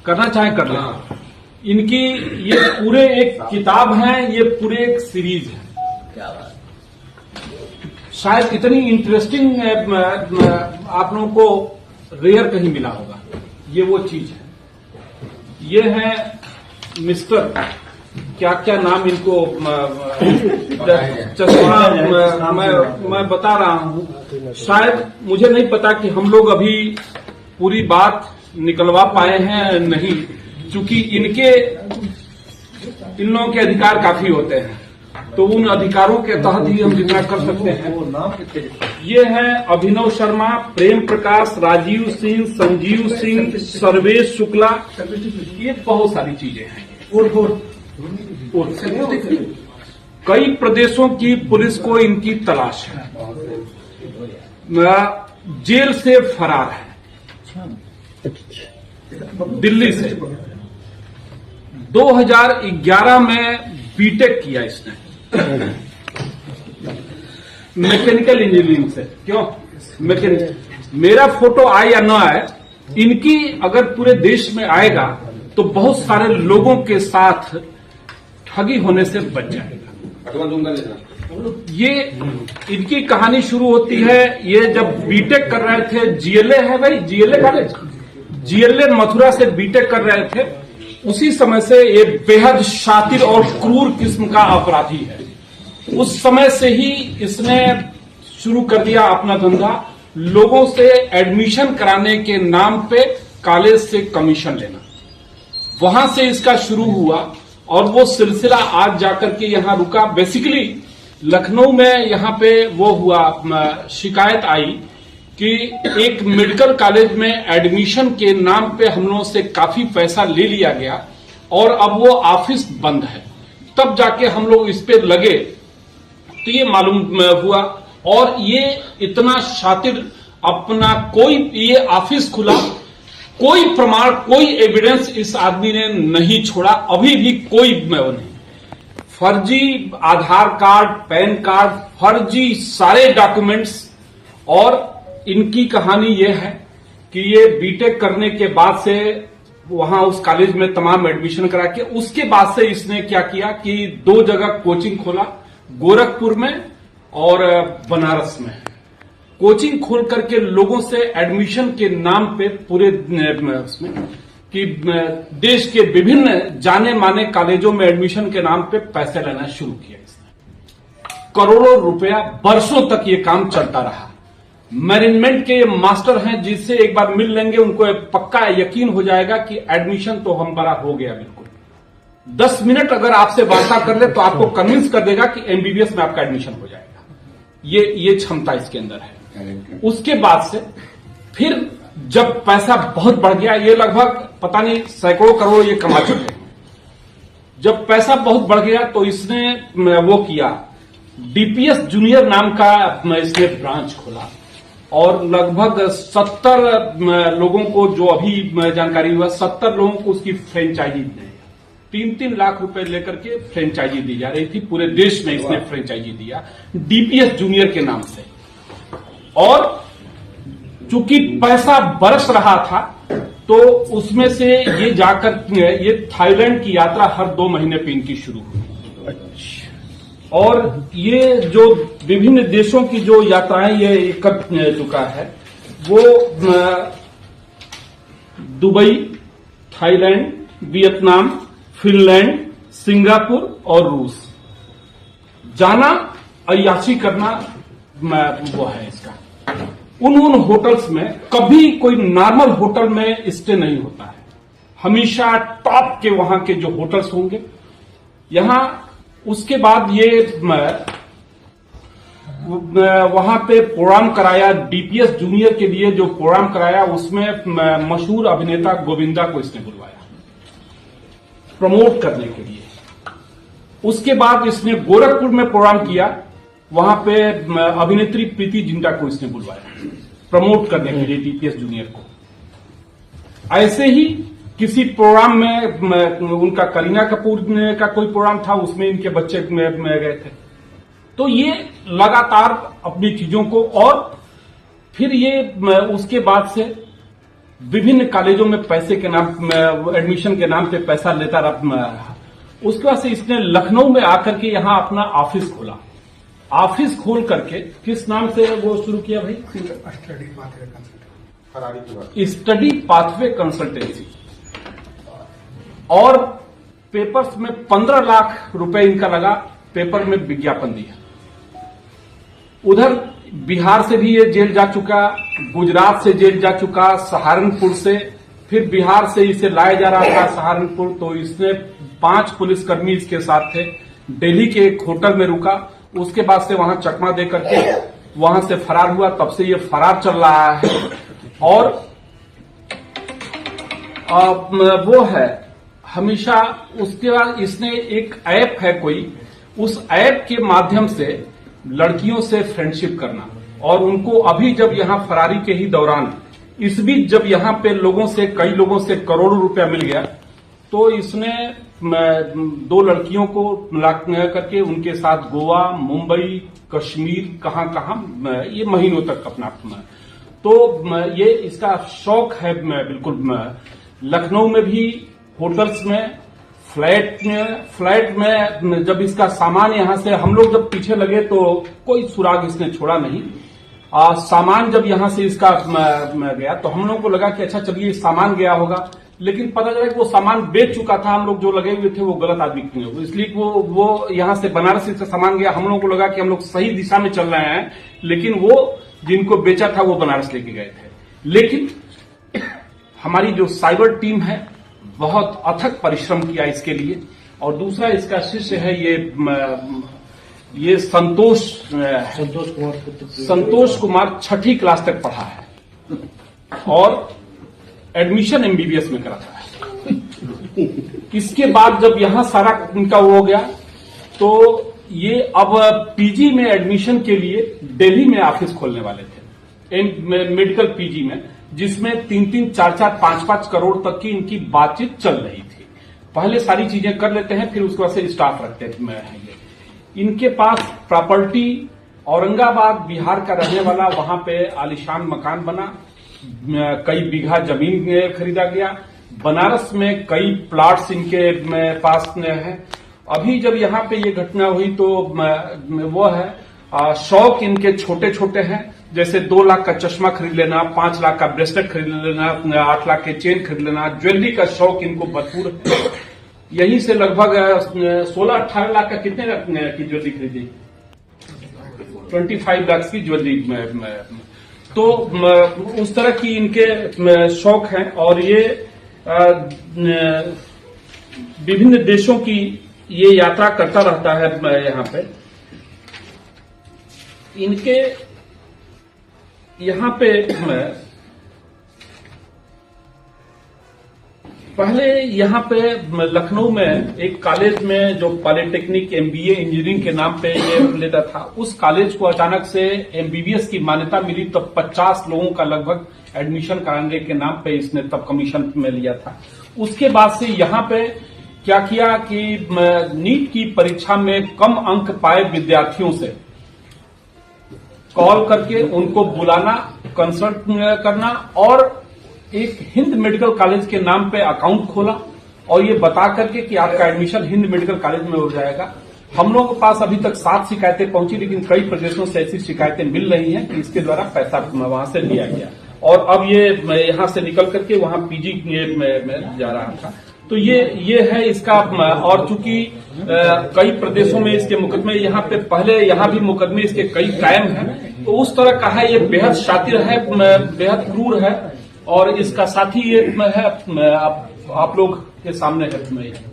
करना चाहे कर लें। इनकी ये पूरे एक किताब है, ये पूरे एक सीरीज है। क्या बात, शायद इतनी इंटरेस्टिंग आप लोगों को रेयर कहीं मिला होगा। ये वो चीज है। ये है मिस्टर, क्या क्या नाम इनको चश्मा मैं बता रहा हूं। शायद मुझे नहीं पता कि हम लोग अभी पूरी बात निकलवा पाए हैं नहीं, क्योंकि इन लोगों के अधिकार काफी होते हैं, तो उन अधिकारों के तहत ही हम जितना कर सकते हैं। ये है अभिनव शर्मा, प्रेम प्रकाश, राजीव सिंह, संजीव सिंह, सर्वेश शुक्ला, ये बहुत सारी चीजें हैं। कई प्रदेशों की पुलिस को इनकी तलाश है, जेल से फरार है, दिल्ली से। 2011 में बीटेक किया इसने मैकेनिकल इंजीनियरिंग से। क्यों मैकेनिकल? मेरा फोटो आए या ना आए, इनकी अगर पूरे देश में आएगा तो बहुत सारे लोगों के साथ ठगी होने से बच जाएगा। ये इनकी कहानी शुरू होती है, ये जब बीटेक कर रहे थे, जीएलए है भाई, जीएलए कॉलेज, जीएलए मथुरा से बीटेक कर रहे थे। उसी समय से ये बेहद शातिर और क्रूर किस्म का अपराधी है। उस समय से ही इसने शुरू कर दिया अपना धंधा, लोगों से एडमिशन कराने के नाम पे कॉलेज से कमीशन लेना। वहां से इसका शुरू हुआ और वो सिलसिला आज जाकर के यहां रुका। बेसिकली लखनऊ में यहां पे वो हुआ, शिकायत आई कि एक मेडिकल कॉलेज में एडमिशन के नाम पे हम लोगों से काफी पैसा ले लिया गया और अब वो ऑफिस बंद है। तब जाके हम लोग इस पे लगे तो ये मालूम हुआ, और ये इतना शातिर, अपना कोई ये ऑफिस खुला, कोई प्रमाण, कोई एविडेंस इस आदमी ने नहीं छोड़ा, अभी भी कोई वो नहीं। फर्जी आधार कार्ड, पैन कार्ड, फर्जी सारे डॉक्यूमेंट्स। और इनकी कहानी ये है कि ये बीटेक करने के बाद से वहां उस कॉलेज में तमाम एडमिशन करा के, उसके बाद से इसने क्या किया कि 2 जगह कोचिंग खोला, गोरखपुर में और बनारस में। कोचिंग खोल करके लोगों से एडमिशन के नाम पे पूरे उसमें कि देश के विभिन्न जाने माने कॉलेजों में एडमिशन के नाम पे पैसे लेना शुरू किया इसने। करोड़ों रुपया, बरसों तक ये काम चलता रहा। मैनेजमेंट के मास्टर हैं, जिससे एक बार मिल लेंगे उनको पक्का यकीन हो जाएगा कि एडमिशन तो हमारा हो गया बिल्कुल। 10 मिनट अगर आपसे वार्ता कर ले तो आपको कन्विंस कर देगा कि एमबीबीएस में आपका एडमिशन हो जाएगा। ये क्षमता इसके अंदर है। उसके बाद से फिर जब पैसा बहुत बढ़ गया, ये लगभग पता नहीं सैकड़ों करोड़ ये कमा चुके हैं। जब पैसा बहुत बढ़ गया तो इसने वो किया, डीपीएस जूनियर नाम का इसने ब्रांच खोला और लगभग 70 लोगों को, जो अभी जानकारी हुआ, 70 लोगों को उसकी फ्रेंचाइजी दी। 3-3 लाख रुपए लेकर के फ्रेंचाइजी दी जा रही थी। पूरे देश में इसने फ्रेंचाइजी दिया डीपीएस जूनियर के नाम से। और चूंकि पैसा बरस रहा था तो उसमें से ये जाकर ये थाईलैंड की यात्रा हर 2 महीने पे इनकी शुरू हुई। और ये जो विभिन्न देशों की जो यात्राएं ये कर चुका है, वो Dubai, Thailand, Vietnam, Finland, Singapore और रूस जाना, अय्याशी करना वो है इसका। उन होटल्स में कभी कोई नॉर्मल होटल में स्टे नहीं होता है, हमेशा टॉप के वहां के जो होटल्स होंगे यहां। उसके बाद ये वहां पे प्रोग्राम कराया, डीपीएस जूनियर के लिए जो प्रोग्राम कराया उसमें मशहूर अभिनेता गोविंदा को इसने बुलवाया प्रमोट करने के लिए। उसके बाद इसने गोरखपुर में प्रोग्राम किया, वहां पे अभिनेत्री प्रीति जिंटा को इसने बुलवाया प्रमोट करने के लिए डीपीएस जूनियर को। ऐसे ही किसी प्रोग्राम में उनका करीना कपूर का कोई प्रोग्राम था, उसमें इनके बच्चे में गए थे। तो ये लगातार अपनी चीजों को, और फिर ये उसके बाद से विभिन्न कॉलेजों में पैसे के नाम एडमिशन के नाम पे पैसा लेता रहा। उसके बाद से इसने लखनऊ में आकर के यहां अपना ऑफिस खोला। ऑफिस खोल करके किस नाम से वो शुरू किया भाई? Study pathway consultancy. और पेपर्स में 15 लाख रुपए इनका लगा, पेपर में विज्ञापन दिया। उधर बिहार से भी ये जेल जा चुका, गुजरात से जेल जा चुका, सहारनपुर से, फिर बिहार से इसे लाया जा रहा था सहारनपुर। तो इसने 5 पुलिसकर्मी इसके साथ थे। दिल्ली के एक होटल में रुका, उसके बाद से वहां चकमा दे करके वहां से फरार हुआ। तब से ये फरार चल रहा है। और वो है हमेशा। उसके बाद इसने एक ऐप है कोई, उस ऐप के माध्यम से लड़कियों से फ्रेंडशिप करना। और उनको अभी जब यहां फरारी के ही दौरान, इस बीच जब यहां पे कई लोगों से करोड़ों रुपया मिल गया, तो इसने 2 लड़कियों को मिला करके उनके साथ गोवा, मुंबई, कश्मीर, कहां ये महीनों तक अपना। तो ये इसका शौक है बिल्कुल। लखनऊ में भी होटल्स में, फ्लैट में जब इसका सामान यहां से हम लोग जब पीछे लगे तो कोई सुराग इसने छोड़ा नहीं। सामान जब यहां से इसका गया तो हम लोगों को लगा कि अच्छा चलिए सामान गया होगा, लेकिन पता चला कि वो सामान बेच चुका था। हम लोग जो लगे हुए थे वो गलत आदमी के लिए, इसलिए वो यहां से बनारस से सामान गया। हम लोगों को लगा कि हम लोग सही दिशा में चल रहे हैं, लेकिन वो जिनको बेचा था वो बनारस लेके गए थे। लेकिन हमारी जो साइबर टीम है बहुत अथक परिश्रम किया इसके लिए। और दूसरा इसका शिष्य है ये संतोष कुमार 6ठी क्लास तक पढ़ा है और एडमिशन एमबीबीएस में करा था। इसके बाद जब यहां सारा इनका वो हो गया तो ये अब पीजी में एडमिशन के लिए दिल्ली में ऑफिस खोलने वाले थे, मेडिकल पीजी में, जिसमें 3-3, 4-4, 5-5 करोड़ तक की इनकी बातचीत चल रही थी। पहले सारी चीजें कर लेते हैं, फिर उसके बाद से स्टाफ रखते हैं। इनके पास प्रॉपर्टी औरंगाबाद बिहार का रहने वाला, वहां पे आलीशान मकान बना, कई बीघा जमीन खरीदा गया। बनारस में कई प्लॉट्स इनके पास है। अभी जब यहाँ पे ये घटना हुई तो वो है शौक इनके छोटे छोटे हैं, जैसे 2 लाख का चश्मा खरीद लेना, 5 लाख का ब्रेसलेट खरीद लेना, 8 लाख के चेन खरीद लेना। ज्वेलरी का शौक इनको भरपूर है। यहीं से लगभग 16-18 लाख का कितने की ज्वेलरी खरीदी? 25 लाख की ज्वेलरी में। तो उस तरह की इनके शौक हैं। और ये विभिन्न देशों की ये यात्रा करता रहता है। यहाँ पे इनके यहाँ पे पहले यहाँ पे लखनऊ में एक कॉलेज में जो पॉलिटेक्निक एमबीए इंजीनियरिंग के नाम पे ये लेता था, उस कॉलेज को अचानक से एमबीबीएस की मान्यता मिली। तब 50 लोगों का लगभग एडमिशन कराने के नाम पे इसने तब कमीशन में लिया था। उसके बाद से यहाँ पे क्या किया कि नीट की परीक्षा में कम अंक पाए विद्यार्थियों से कॉल करके उनको बुलाना, कंसल्ट करना और एक हिंद मेडिकल कॉलेज के नाम पे अकाउंट खोला और ये बता करके कि आपका एडमिशन हिंद मेडिकल कॉलेज में हो जाएगा। हम लोगों के पास अभी तक 7 शिकायतें पहुंची, लेकिन कई प्रदेशों से ऐसी शिकायतें मिल रही हैं कि इसके द्वारा पैसा वहां से लिया गया और अब ये यहां से निकल करके वहां पीजी में जा रहा था। तो ये है इसका। और चूंकि कई प्रदेशों में इसके मुकदमे, यहाँ पे पहले यहाँ भी मुकदमे इसके कई कायम हैं, तो उस तरह का है। ये बेहद शातिर है, बेहद क्रूर है और इसका साथी ये है आप लोग के सामने है।